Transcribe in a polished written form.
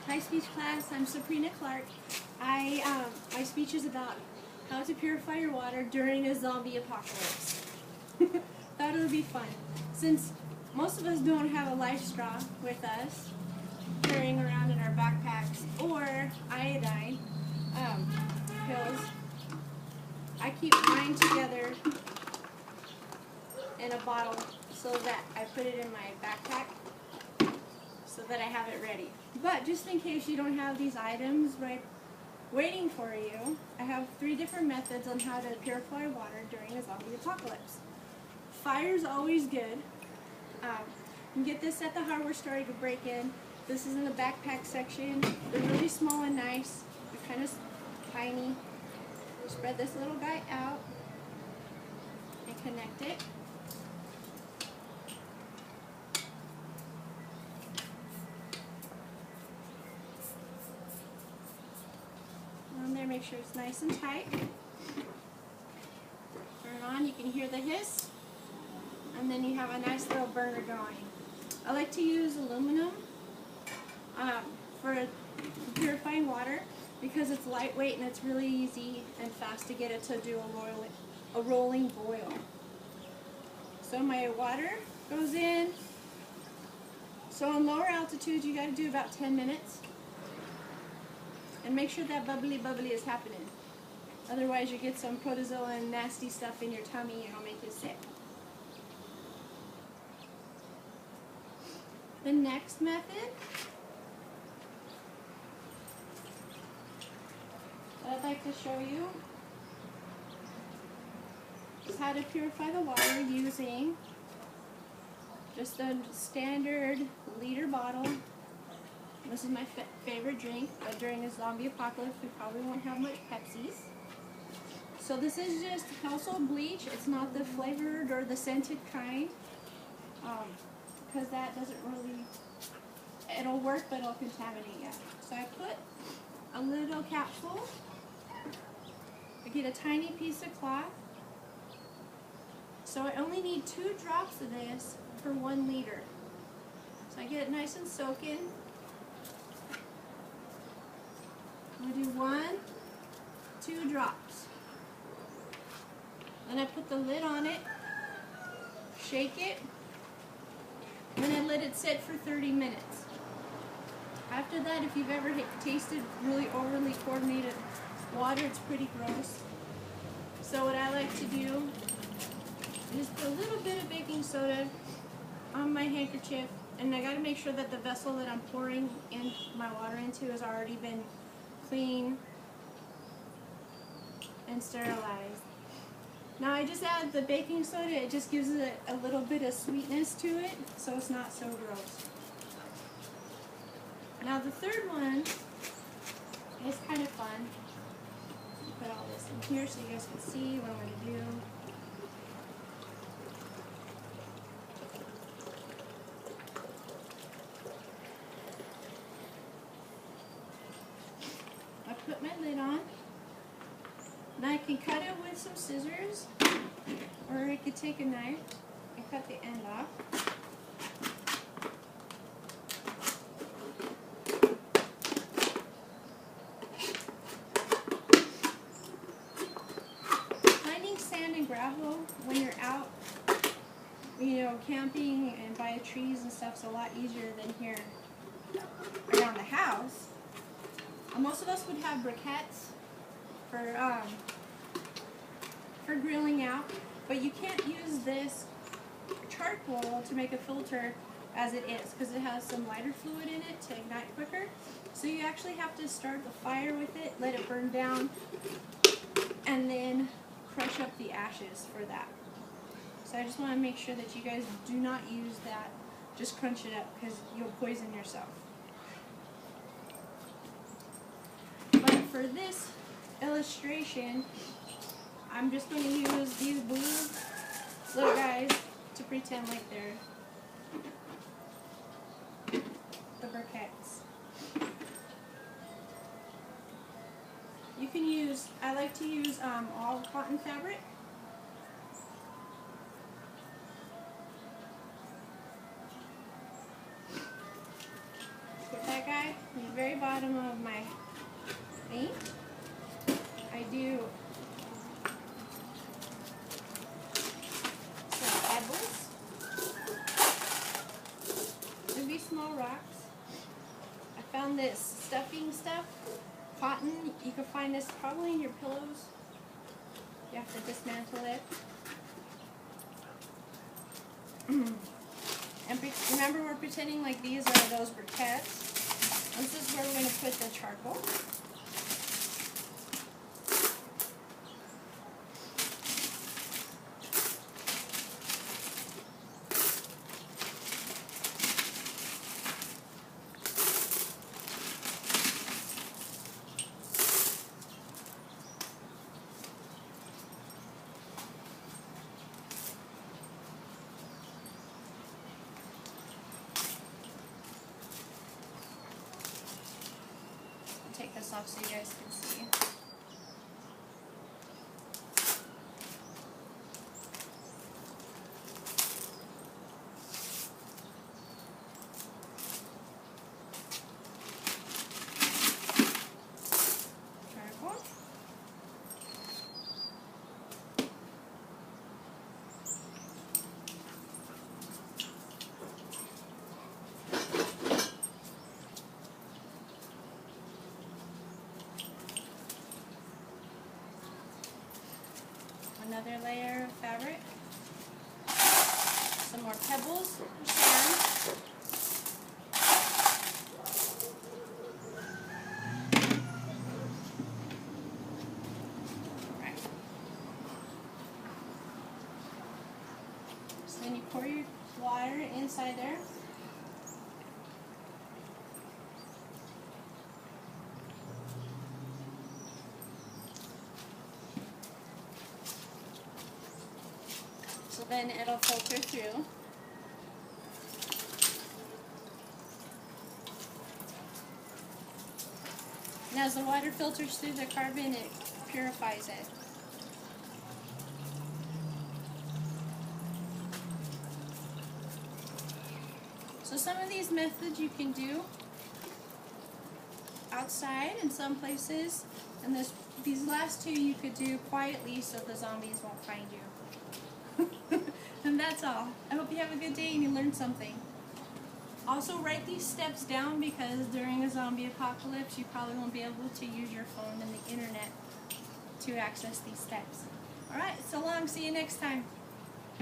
Hi speech class, I'm Sabrina Clark. My speech is about how to purify your water during a zombie apocalypse. Thought it would be fun. Since most of us don't have a life straw with us, carrying around in our backpacks, or iodine pills, I keep mine together in a bottle so that I put it in my backpack so that I have it ready. But just in case you don't have these items right waiting for you, I have 3 different methods on how to purify water during a zombie apocalypse. Fire's always good. You can get this at the hardware store. You can break in. This is in the backpack section. They're really small and nice. They're kind of tiny. Spread this little guy out and connect it. On there, make sure it's nice and tight. Turn it on, you can hear the hiss, and then you have a nice little burner going. I like to use aluminum for purifying water because it's lightweight and it's really easy and fast to get it to do a rolling boil. So my water goes in. So on lower altitudes you got to do about 10 minutes. And make sure that bubbly is happening. Otherwise you get some protozoa and nasty stuff in your tummy and it'll make you sick. The next method that I'd like to show you is how to purify the water using just a standard liter bottle. This is my favorite drink, but during a zombie apocalypse we probably won't have much Pepsis. So this is just household bleach. It's not the flavored or the scented kind, because that doesn't really, it'll work but it'll contaminate you. So I put a little capsule. I get a tiny piece of cloth. So I only need 2 drops of this for 1 liter. So I get it nice and soaking. I'm going to do 1, 2 drops. Then I put the lid on it, shake it, and then I let it sit for 30 minutes. After that, if you've ever tasted really overly chlorinated water, it's pretty gross. So what I like to do is put a little bit of baking soda on my handkerchief, and I got to make sure that the vessel that I'm pouring in my water into has already been clean and sterilized. Now I just add the baking soda. It just gives it a little bit of sweetness to it, so it's not so gross. Now the third one is kind of fun. Put all this in here so you guys can see what I'm going to do. Put my lid on. Now I can cut it with some scissors, or I could take a knife and cut the end off. Finding sand and gravel when you're out, camping and by trees and stuff is a lot easier than here around the house. Most of us would have briquettes for grilling out, but you can't use this charcoal to make a filter as it is because it has some lighter fluid in it to ignite quicker. So you actually have to start the fire with it, let it burn down, and then crush up the ashes for that. So I just want to make sure that you guys do not use that. Just crunch it up because you'll poison yourself. For this illustration, I'm just going to use these blue little guys to pretend like they're the briquettes. You can use, I like to use all cotton fabric. Put that guy in the very bottom. bottom of my paint, I do some pebbles. Could be small rocks. I found this stuffing stuff, cotton. You can find this probably in your pillows. You have to dismantle it. And remember, we're pretending like these are those briquettes. This is where we're going to put the charcoal. Take this off so you guys can see. Charcoal. Another layer of fabric, some more pebbles or sand. Right. So then you pour your water inside there. So then it'll filter through. And as the water filters through the carbon, it purifies it. So some of these methods you can do outside in some places, and these last two you could do quietly so the zombies won't find you. And that's all. I hope you have a good day and you learned something. Also write these steps down because during a zombie apocalypse you probably won't be able to use your phone and the internet to access these steps. Alright, so long. See you next time.